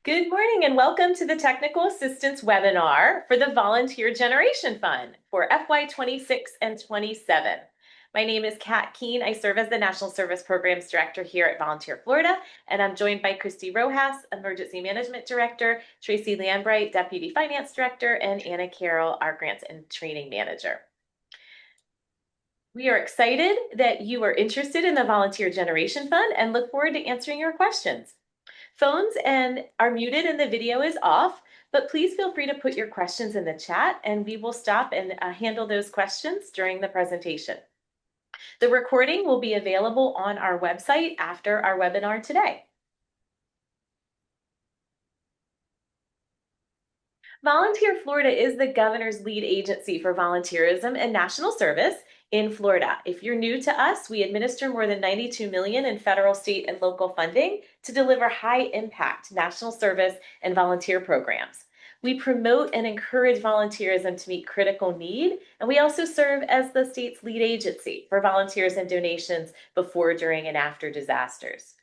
Good morning and welcome to the Technical Assistance webinar for the Volunteer Generation Fund for FY26 and 27. My name is Kat Keene. I serve as the National Service Programs Director here at Volunteer Florida, and I'm joined by Christy Rojas, Emergency Management Director, Tracy Lambright, Deputy Finance Director, and Anna Carroll, our Grants and Training Manager. We are excited that you are interested in the Volunteer Generation Fund and look forward to answering your questions. Phones are muted and the video is off, but please feel free to put your questions in the chat and we will stop and handle those questions during the presentation. The recording will be available on our website after our webinar today. Volunteer Florida is the governor's lead agency for volunteerism and national service in Florida. If you're new to us, we administer more than $92 million in federal, state, and local funding to deliver high-impact national service and volunteer programs. We promote and encourage volunteerism to meet critical need, and we also serve as the state's lead agency for volunteers and donations before, during, and after disasters.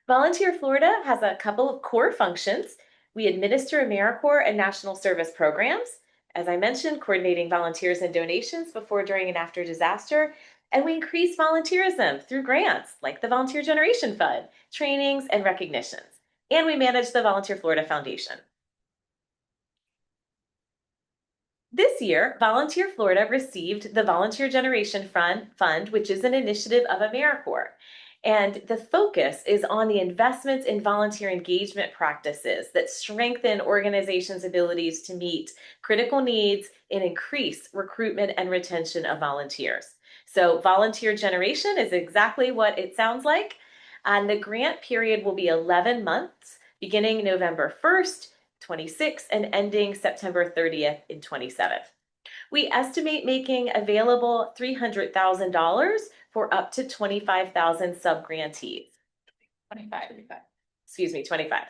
Volunteer Florida has a couple of core functions. We administer AmeriCorps and national service programs, as I mentioned, coordinating volunteers and donations before, during, and after disaster. And we increase volunteerism through grants like the Volunteer Generation Fund, trainings, and recognitions. And we manage the Volunteer Florida Foundation. This year, Volunteer Florida received the Volunteer Generation Fund, which is an initiative of AmeriCorps. And the focus is on the investments in volunteer engagement practices that strengthen organizations' abilities to meet critical needs and increase recruitment and retention of volunteers. So volunteer generation is exactly what it sounds like. And the grant period will be 11 months, beginning November 1st, 26, and ending September 30th in 27. We estimate making available $300,000 for up to 25,000 sub-grantees. 25. 25.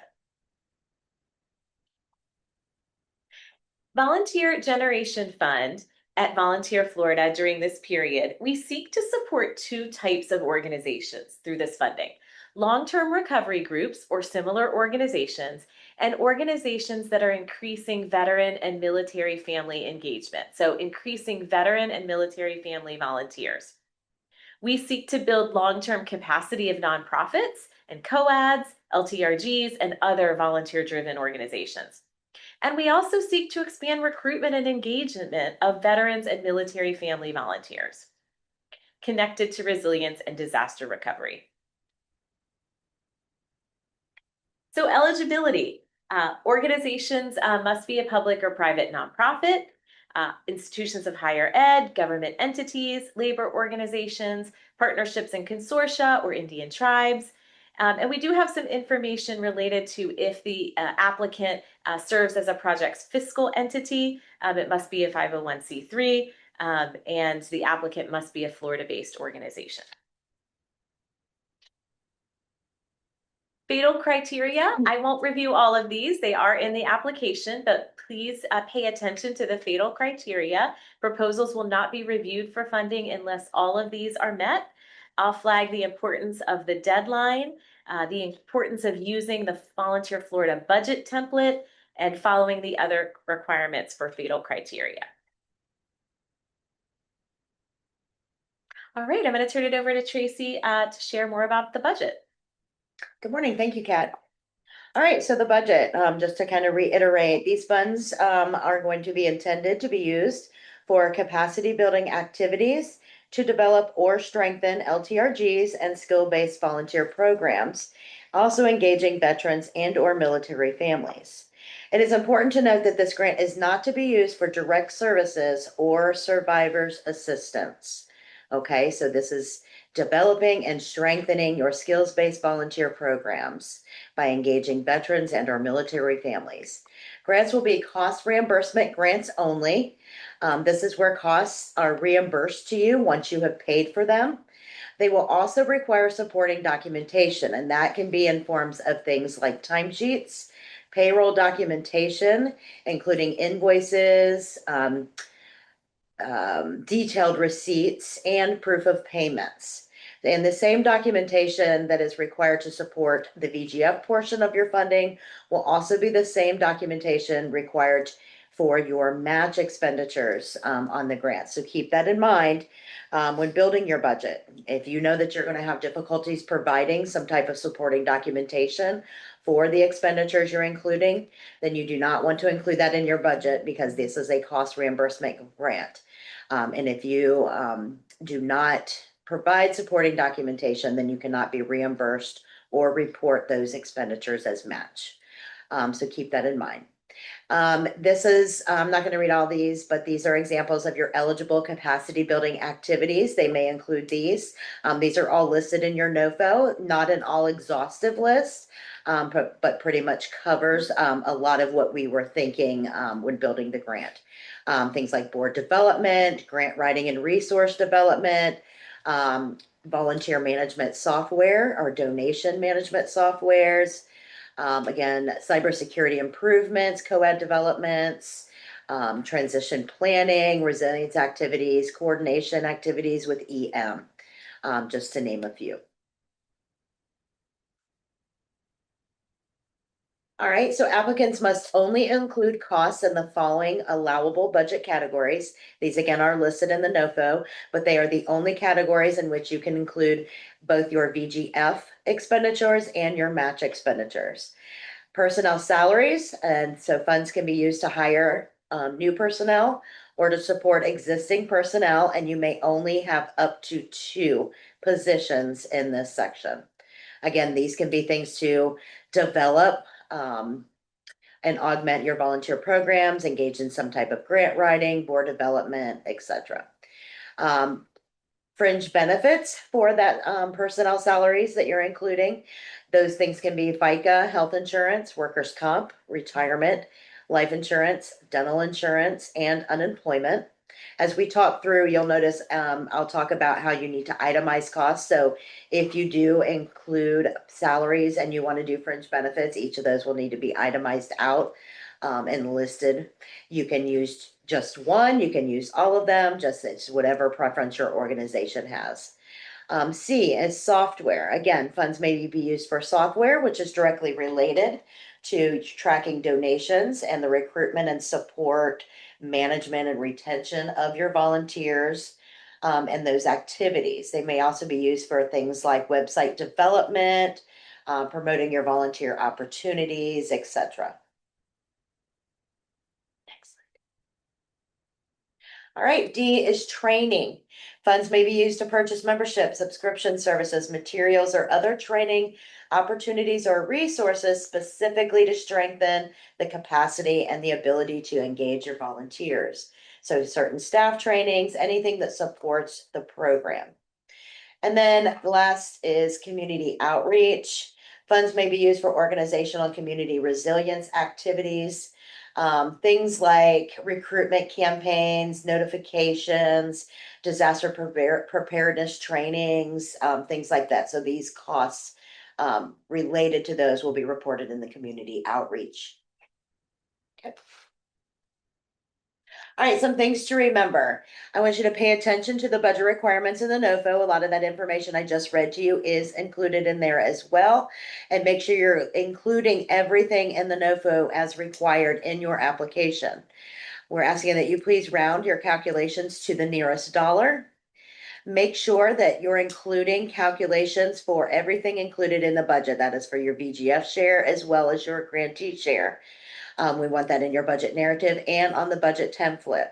Volunteer Generation Fund at Volunteer Florida during this period, we seek to support two types of organizations through this funding: long-term recovery groups or similar organizations, and organizations that are increasing veteran and military family engagement. So increasing veteran and military family volunteers. We seek to build long-term capacity of nonprofits and COADs, LTRGs, and other volunteer-driven organizations. And we also seek to expand recruitment and engagement of veterans and military family volunteers connected to resilience and disaster recovery. So eligibility. Organizations must be a public or private nonprofit, institutions of higher ed, government entities, labor organizations, partnerships and consortia, or Indian tribes. And we do have some information related to if the applicant serves as a project's fiscal entity. It must be a 501c3, and the applicant must be a Florida-based organization. Fatal criteria, I won't review all of these. They are in the application, but please pay attention to the fatal criteria. Proposals will not be reviewed for funding unless all of these are met. I'll flag the importance of the deadline, the importance of using the Volunteer Florida budget template, and following the other requirements for fatal criteria. All right, I'm going to turn it over to Tracy to share more about the budget. Good morning. Thank you, Kat. All right, so the budget, just to kind of reiterate, these funds are going to be intended to be used for capacity building activities to develop or strengthen LTRGs and skill-based volunteer programs, also engaging veterans and or military families. It is important to note that this grant is not to be used for direct services or survivors assistance. Okay, so this is developing and strengthening your skills-based volunteer programs by engaging veterans and our military families. Grants will be cost reimbursement grants only. This is where costs are reimbursed to you once you have paid for them. They will also require supporting documentation, and that can be in forms of things like timesheets, payroll documentation, including invoices, detailed receipts, and proof of payments. And the same documentation that is required to support the VGF portion of your funding will also be the same documentation required for your match expenditures on the grant. So keep that in mind when building your budget. If you know that you're going to have difficulties providing some type of supporting documentation for the expenditures you're including, then you do not want to include that in your budget because this is a cost reimbursement grant. And if you do not provide supporting documentation, then you cannot be reimbursed or report those expenditures as match. So keep that in mind. This is, I'm not going to read all these, but these are examples of your eligible capacity building activities. They may include these. These are all listed in your NOFO, not an all exhaustive list, but pretty much covers a lot of what we were thinking when building the grant. Things like board development, grant writing and resource development, volunteer management software or donation management softwares. Again, cybersecurity improvements, co-ed developments, transition planning, resilience activities, coordination activities with EM, just to name a few. All right, so applicants must only include costs in the following allowable budget categories. These again are listed in the NOFO, but they are the only categories in which you can include both your VGF expenditures and your match expenditures. Personnel salaries, and so funds can be used to hire new personnel or to support existing personnel, and you may only have up to 2 positions in this section. Again, these can be things to develop and augment your volunteer programs, engage in some type of grant writing, board development, etc. Fringe benefits for that personnel salaries that you're including. Those things can be FICA, health insurance, workers' comp, retirement, life insurance, dental insurance, and unemployment. As we talk through, you'll notice I'll talk about how you need to itemize costs. So if you do include salaries and you want to do fringe benefits, each of those will need to be itemized out and listed. You can use just one, you can use all of them, just it's whatever preference your organization has. C is software. Again, funds may be used for software, which is directly related to tracking donations and the recruitment and support, management and retention of your volunteers and those activities. They may also be used for things like website development, promoting your volunteer opportunities, etc. Next. All right, D is training. Funds may be used to purchase membership, subscription services, materials, or other training opportunities or resources specifically to strengthen the capacity and the ability to engage your volunteers. So certain staff trainings, anything that supports the program. And then last is community outreach. Funds may be used for organizational and community resilience activities. Things like recruitment campaigns, notifications, disaster preparedness trainings, things like that. So these costs related to those will be reported in the community outreach. Okay. All right, some things to remember. I want you to pay attention to the budget requirements in the NOFO. A lot of that information I just read to you is included in there as well. And make sure you're including everything in the NOFO as required in your application. We're asking that you please round your calculations to the nearest dollar. Make sure that you're including calculations for everything included in the budget. That is for your VGF share as well as your grantee share. We want that in your budget narrative and on the budget template.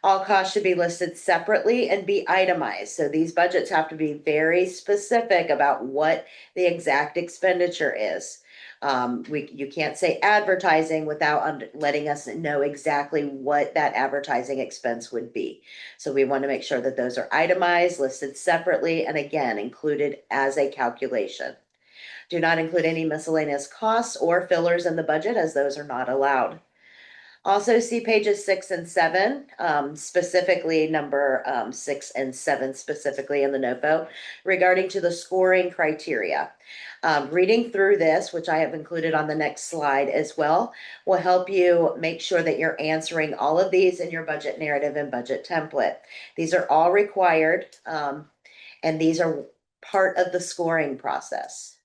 All costs should be listed separately and be itemized. So these budgets have to be very specific about what the exact expenditure is. You can't say advertising without letting us know exactly what that advertising expense would be. So we want to make sure that those are itemized, listed separately, and again, included as a calculation. Do not include any miscellaneous costs or fillers in the budget as those are not allowed. Also see pages 6 and 7, specifically number 6 and 7 specifically in the NOFO regarding to the scoring criteria. Reading through this, which I have included on the next slide as well, will help you make sure that you're answering all of these in your budget narrative and budget template. These are all required. And these are part of the scoring process.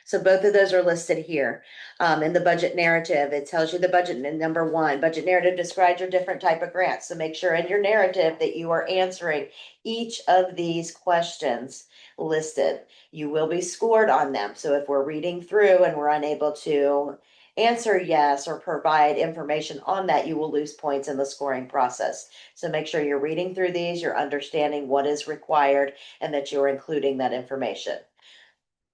So both of those are listed here. In the budget narrative, it tells you the budget, number one, budget narrative describes your different type of grants. So make sure in your narrative that you are answering each of these questions listed. You will be scored on them. So if we're reading through and we're unable to answer yes or provide information on that, you will lose points in the scoring process. So make sure you're reading through these, you're understanding what is required, and that you're including that information.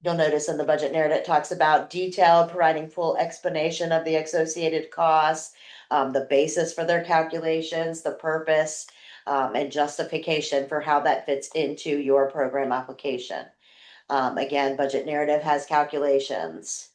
You'll notice in the budget narrative, it talks about detailed, providing full explanation of the associated costs, the basis for their calculations, the purpose, and justification for how that fits into your program application. Again, budget narrative has calculations.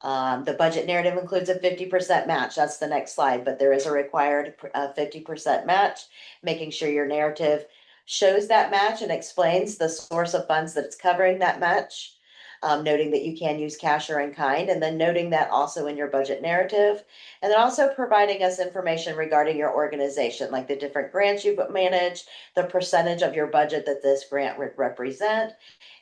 The budget narrative includes a 50% match. That's the next slide, but there is a required 50% match, making sure your narrative shows that match and explains the source of funds that it's covering that match. Noting that you can use cash or in kind, and then noting that also in your budget narrative, and then also providing us information regarding your organization, like the different grants you've managed, the percentage of your budget that this grant would represent,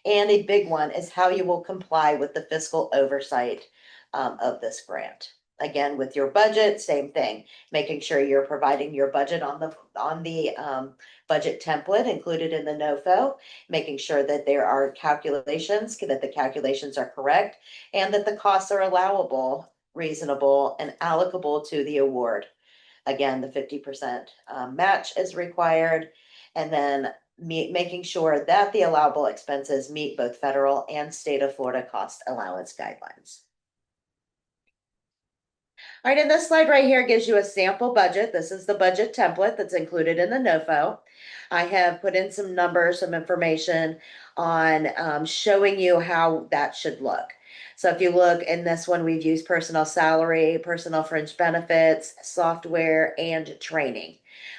and a big one is how you will comply with the fiscal oversight of this grant. Again, with your budget, same thing, making sure you're providing your budget on the budget template included in the NOFO, making sure that there are calculations, that the calculations are correct, and that the costs are allowable, reasonable, and allocable to the award. Again, the 50% match is required, and then making sure that the allowable expenses meet both federal and state of Florida cost allowance guidelines. All right, and this slide right here gives you a sample budget. This is the budget template that's included in the NOFO. I have put in some numbers, some information on showing you how that should look. So if you look in this one, we've used personnel salary, personnel fringe benefits, software, and training.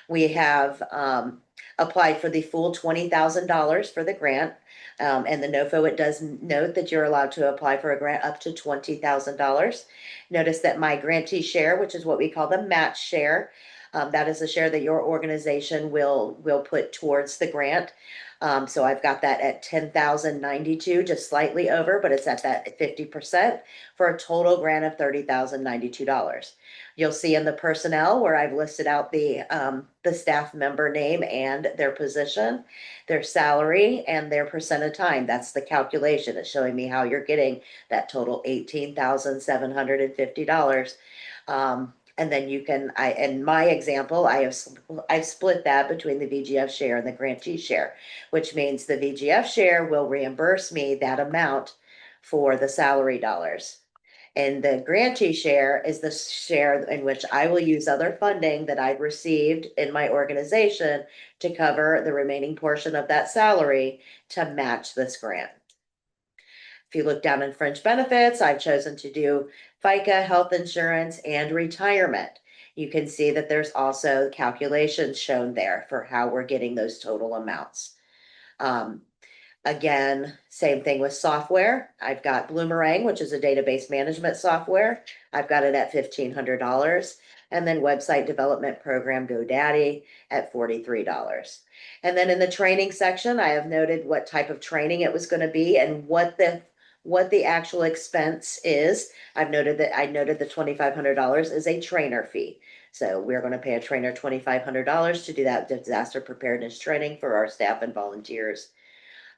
We have applied for the full $20,000 for the grant. And the NOFO, it does note that you're allowed to apply for a grant up to $20,000. Notice that my grantee share, which is what we call the match share, that is the share that your organization will put towards the grant. So I've got that at 10,092, just slightly over, but it's at that 50% for a total grant of $30,092. You'll see in the personnel where I've listed out the staff member name and their position, their salary, and their percent of time. That's the calculation. It's showing me how you're getting that total $18,750. And then you can, in my example, I've split that between the VGF share and the grantee share, which means the VGF share will reimburse me that amount for the salary dollars. And the grantee share is the share in which I will use other funding that I've received in my organization to cover the remaining portion of that salary to match this grant. If you look down in fringe benefits, I've chosen to do FICA, health insurance, and retirement. You can see that there's also calculations shown there for how we're getting those total amounts. Again, same thing with software. I've got Bloomerang, which is a database management software. I've got it at $1,500. And then website development program GoDaddy at $43. And then in the training section, I have noted what type of training it was going to be and what the actual expense is. I noted the $2,500 is a trainer fee. So we're going to pay a trainer $2,500 to do that disaster preparedness training for our staff and volunteers.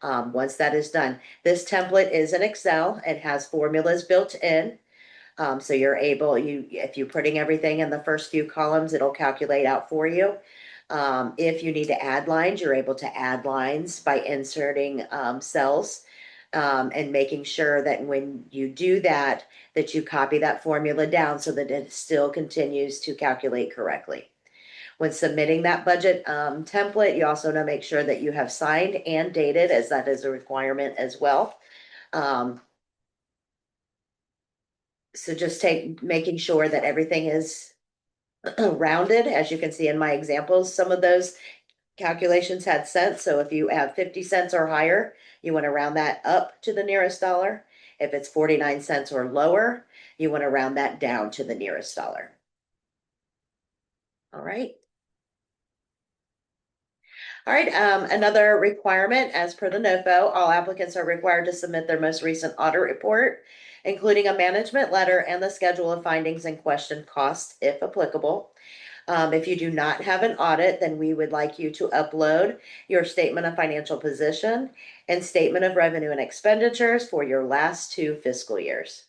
Once that is done, this template is in Excel. It has formulas built in. So you're able, if you're putting everything in the first few columns, it'll calculate out for you. If you need to add lines, you're able to add lines by inserting cells and making sure that when you do that, that you copy that formula down so that it still continues to calculate correctly. When submitting that budget template, you also want to make sure that you have signed and dated, as that is a requirement as well. So just making sure that everything is rounded. As you can see in my examples, some of those calculations had cents. So if you have 50 cents or higher, you want to round that up to the nearest dollar. If it's 49 cents or lower, you want to round that down to the nearest dollar. All right. All right, another requirement as per the NOFO, all applicants are required to submit their most recent audit report, including a management letter and the schedule of findings and question costs, if applicable. If you do not have an audit, then we would like you to upload your statement of financial position and statement of revenue and expenditures for your last 2 fiscal years.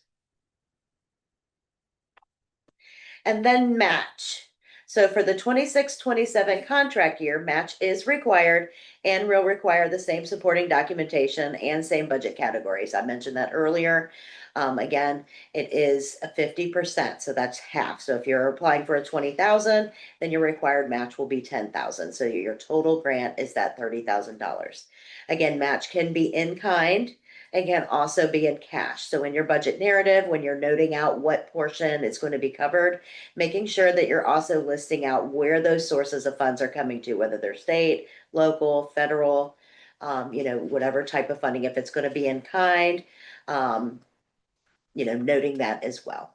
And then match. So for the 26-27 contract year, match is required and will require the same supporting documentation and same budget categories. I mentioned that earlier. Again, it is a 50%, so that's half. So if you're applying for a 20,000, then your required match will be 10,000. So your total grant is that $30,000. Again, match can be in kind and can also be in cash. So in your budget narrative, when you're noting out what portion is going to be covered, making sure that you're also listing out where those sources of funds are coming to, whether they're state, local, federal, whatever type of funding, if it's going to be in kind, noting that as well.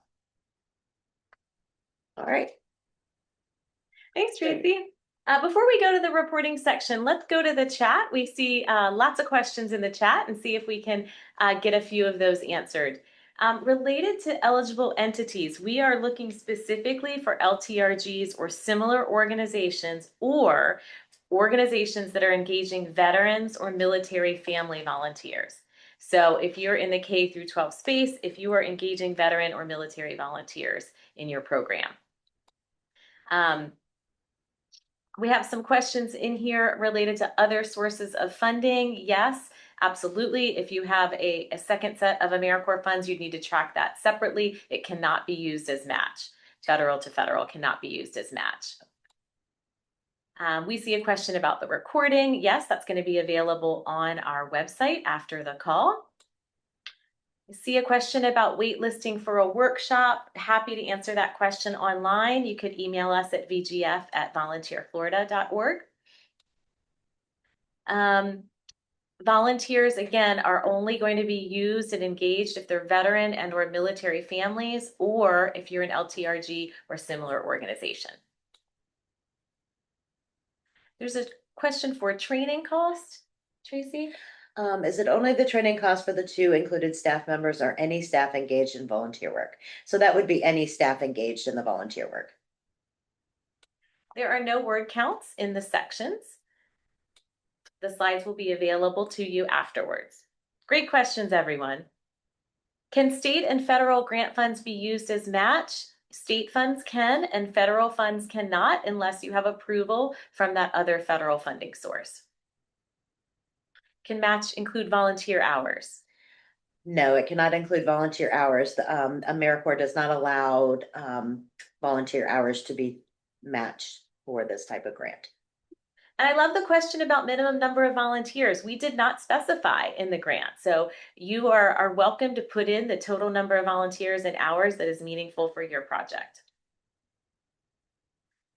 All right. Thanks, Tracy. Before we go to the reporting section, let's go to the chat. We see lots of questions in the chat and see if we can get a few of those answered. Related to eligible entities, we are looking specifically for LTRGs or similar organizations or organizations that are engaging veterans or military family volunteers. So if you're in the K through 12 space, if you are engaging veteran or military volunteers in your program. We have some questions in here related to other sources of funding. Yes, absolutely. If you have a second set of AmeriCorps funds, you need to track that separately. It cannot be used as match. Federal to federal cannot be used as match. We see a question about the recording. Yes, that's going to be available on our website after the call. I see a question about waitlisting for a workshop. Happy to answer that question online. You could email us at vgf@volunteerflorida.org. Volunteers, again, are only going to be used and engaged if they're veteran and or military families, or if you're an LTRG or similar organization. There's a question for training cost, Tracy. Is it only the training cost for the 2 included staff members or any staff engaged in volunteer work? So that would be any staff engaged in the volunteer work. There are no word counts in the sections. The slides will be available to you afterwards. Great questions, everyone. Can state and federal grant funds be used as match? State funds can and federal funds cannot unless you have approval from that other federal funding source. Can match include volunteer hours? No, it cannot include volunteer hours. The AmeriCorps does not allow volunteer hours to be matched for this type of grant. And I love the question about minimum number of volunteers. We did not specify in the grant. So you are welcome to put in the total number of volunteers and hours that is meaningful for your project.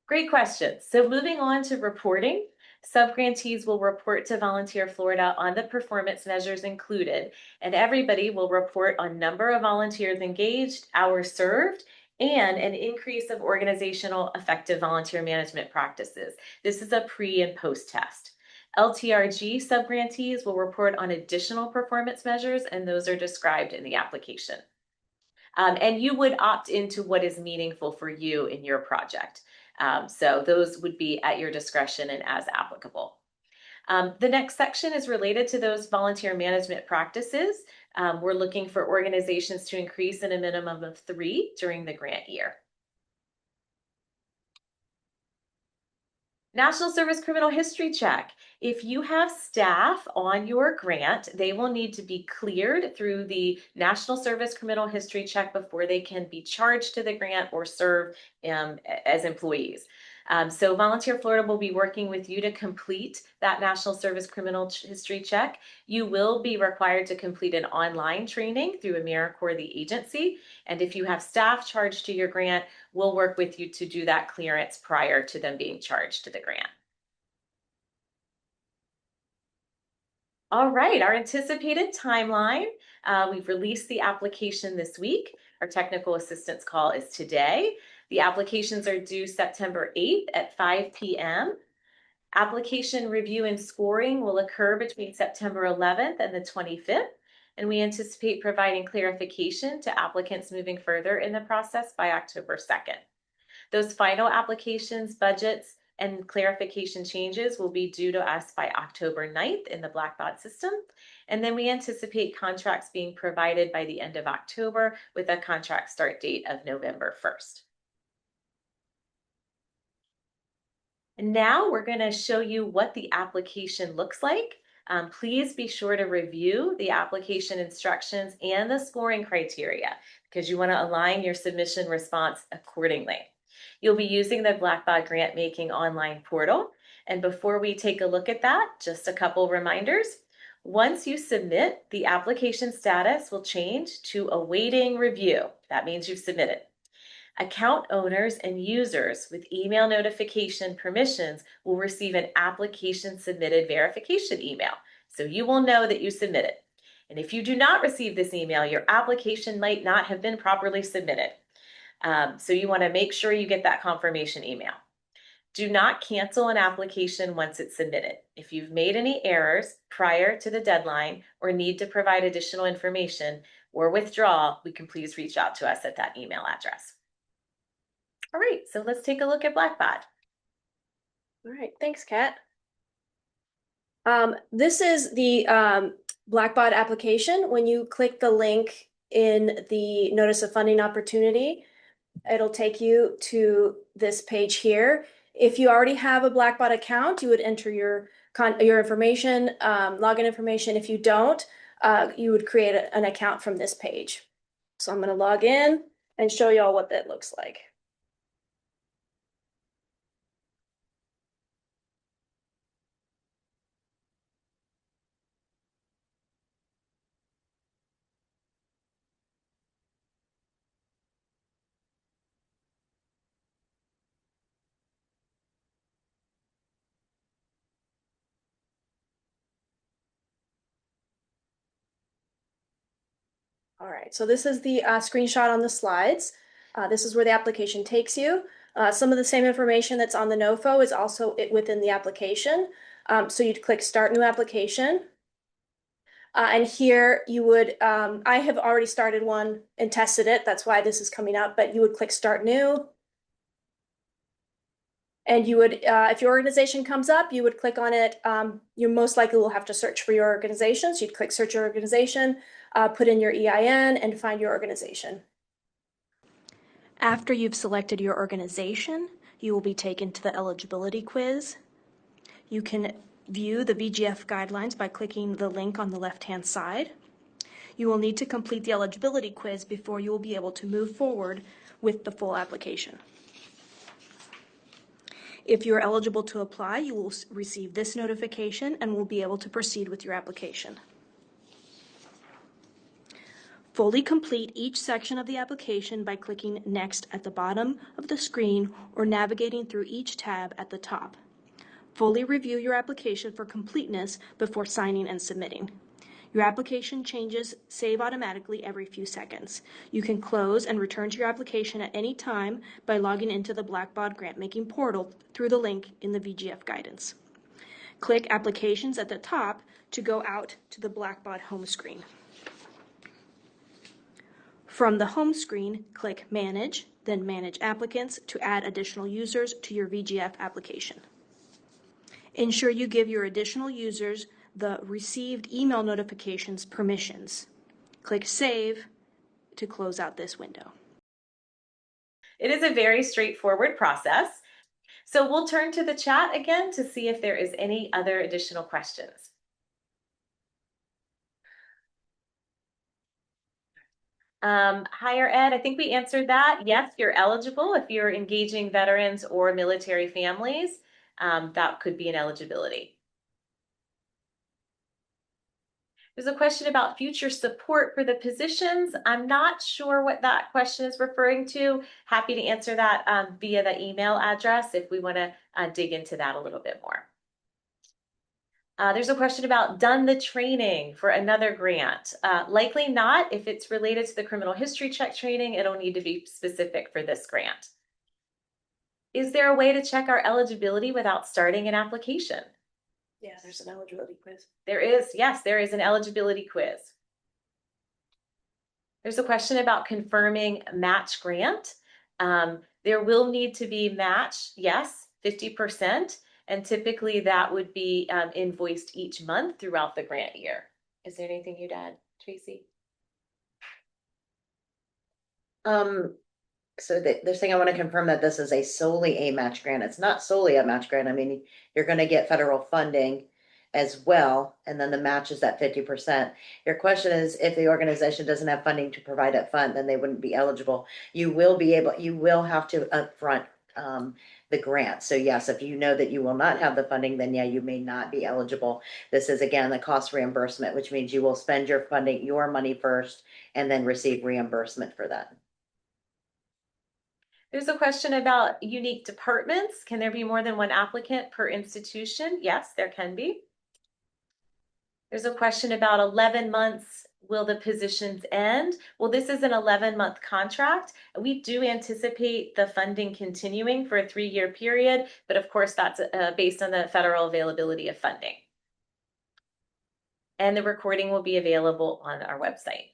Great questions. So moving on to reporting. Subgrantees will report to Volunteer Florida on the performance measures included, and everybody will report on number of volunteers engaged, hours served, and an increase of organizational effective volunteer management practices. This is a pre and post test. LTRG subgrantees will report on additional performance measures, and those are described in the application. And you would opt into what is meaningful for you in your project. So those would be at your discretion and as applicable. The next section is related to those volunteer management practices. We're looking for organizations to increase in a minimum of 3 during the grant year. National Service Criminal History Check. If you have staff on your grant, they will need to be cleared through the National Service Criminal History Check before they can be charged to the grant or serve as employees. So Volunteer Florida will be working with you to complete that National Service Criminal History Check. You will be required to complete an online training through AmeriCorps, the agency. And if you have staff charged to your grant, we'll work with you to do that clearance prior to them being charged to the grant. All right, our anticipated timeline. We've released the application this week. Our technical assistance call is today. The applications are due September 8th at 5 p.m. Application review and scoring will occur between September 11th and the 25th, and we anticipate providing clarification to applicants moving further in the process by October 2nd. Those final applications, budgets, and clarification changes will be due to us by October 9th in the Blackbaud system. And then we anticipate contracts being provided by the end of October with a contract start date of November 1st. And now we're going to show you what the application looks like. Please be sure to review the application instructions and the scoring criteria because you want to align your submission response accordingly. You'll be using the Blackbaud grant making online portal. And before we take a look at that, just a couple reminders. Once you submit, the application status will change to awaiting review. That means you've submitted. Account owners and users with email notification permissions will receive an application submitted verification email. So you will know that you submitted. And if you do not receive this email, your application might not have been properly submitted. So you want to make sure you get that confirmation email. Do not cancel an application once it's submitted. If you've made any errors prior to the deadline or need to provide additional information or withdraw, we can please reach out to us at that email address. All right, so let's take a look at Blackbaud. All right, thanks, Kat. This is the Blackbaud application. When you click the link in the Notice of Funding Opportunity, it'll take you to this page here. If you already have a Blackbaud account, you would enter your information, login information. If you don't, you would create an account from this page. So I'm going to log in and show you all what that looks like. All right, so this is the screenshot on the slides. This is where the application takes you. Some of the same information that's on the NOFO is also within the application. So you'd click Start New Application. And here you would, I have already started one and tested it. That's why this is coming up, but you would click Start New. And you would, if your organization comes up, you would click on it. You most likely will have to search for your organization. So you'd click Search Your Organization, put in your EIN, and find your organization. After you've selected your organization, you will be taken to the eligibility quiz. You can view the VGF guidelines by clicking the link on the left-hand side. You will need to complete the eligibility quiz before you will be able to move forward with the full application. If you are eligible to apply, you will receive this notification and will be able to proceed with your application. Fully complete each section of the application by clicking Next at the bottom of the screen or navigating through each tab at the top. Fully review your application for completeness before signing and submitting. Your application changes save automatically every few seconds. You can close and return to your application at any time by logging into the Blackbaud grant-making portal through the link in the VGF guidance. Click Applications at the top to go out to the Blackbaud home screen. From the home screen, click Manage, then Manage Applicants to add additional users to your VGF application. Ensure you give your additional users the received email notifications permissions. Click Save to close out this window. It is a very straightforward process. So we'll turn to the chat again to see if there is any other additional questions. Higher ed, I think we answered that. Yes, you're eligible if you're engaging veterans or military families. That could be an eligibility. There's a question about future support for the positions. I'm not sure what that question is referring to. Happy to answer that via the email address if we want to dig into that a little bit more. There's a question about done the training for another grant. Likely not. If it's related to the criminal history check training, it'll need to be specific for this grant. Is there a way to check our eligibility without starting an application? Yeah, there's an eligibility quiz. There is, yes, there is an eligibility quiz. There's a question about confirming match grant. There will need to be match, yes, 50%, and typically that would be invoiced each month throughout the grant year. Is there anything you'd add, Tracy? So they're saying I want to confirm that this is a solely a match grant. It's not solely a match grant. I mean, you're gonna get federal funding as well, and then the match is at 50%. Your question is, if the organization doesn't have funding to provide that fund, then they wouldn't be eligible. You will have to upfront the grant. So yes, if you know that you will not have the funding, then yeah, you may not be eligible. This is again the cost reimbursement, which means you will spend your funding, your money first, and then receive reimbursement for that. There's a question about unique departments. Can there be more than one applicant per institution? Yes, there can be. There's a question about 11 months, will the positions end? Well, this is an 11-month contract. We do anticipate the funding continuing for a 3-year period, but of course that's based on the federal availability of funding. And the recording will be available on our website.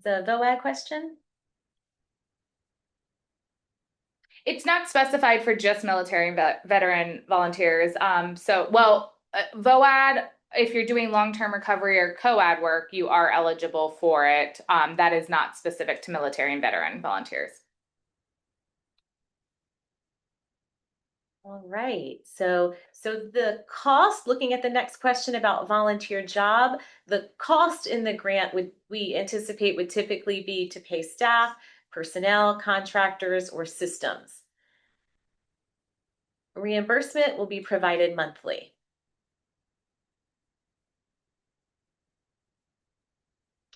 The VOAG question? It's not specified for just military and veteran volunteers. VOAD, if you're doing long-term recovery or COAD work, you are eligible for it. That is not specific to military and veteran volunteers. All right, so the cost, looking at the next question about volunteer job, the cost in the grant we anticipate would typically be to pay staff, personnel, contractors, or systems. Reimbursement will be provided monthly.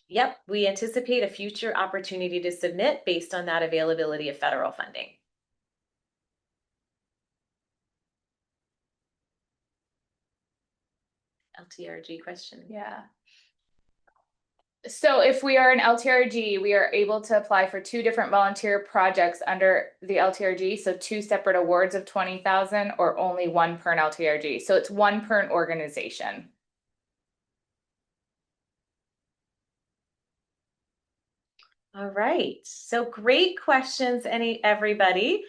Yep, we anticipate a future opportunity to submit based on that availability of federal funding. LTRG question. Yeah. So if we are an LTRG, we are able to apply for 2 different volunteer projects under the LTRG. So 2 separate awards of 20,000 or only 1 per LTRG. So it's 1 per organization. All right, so great questions, everybody.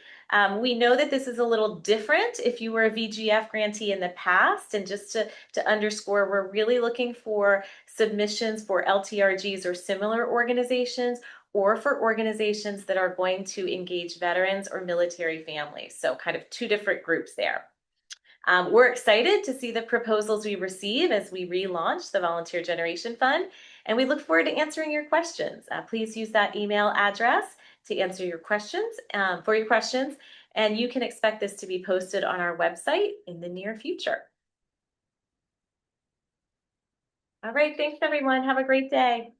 We know that this is a little different if you were a VGF grantee in the past, and just to underscore, we're really looking for submissions for LTRGs or similar organizations, or for organizations that are going to engage veterans or military families. So kind of 2 different groups there. We're excited to see the proposals we receive as we relaunch the Volunteer Generation Fund, and we look forward to answering your questions. Please use that email address to answer your questions, and you can expect this to be posted on our website in the near future. All right, thanks everyone. Have a great day.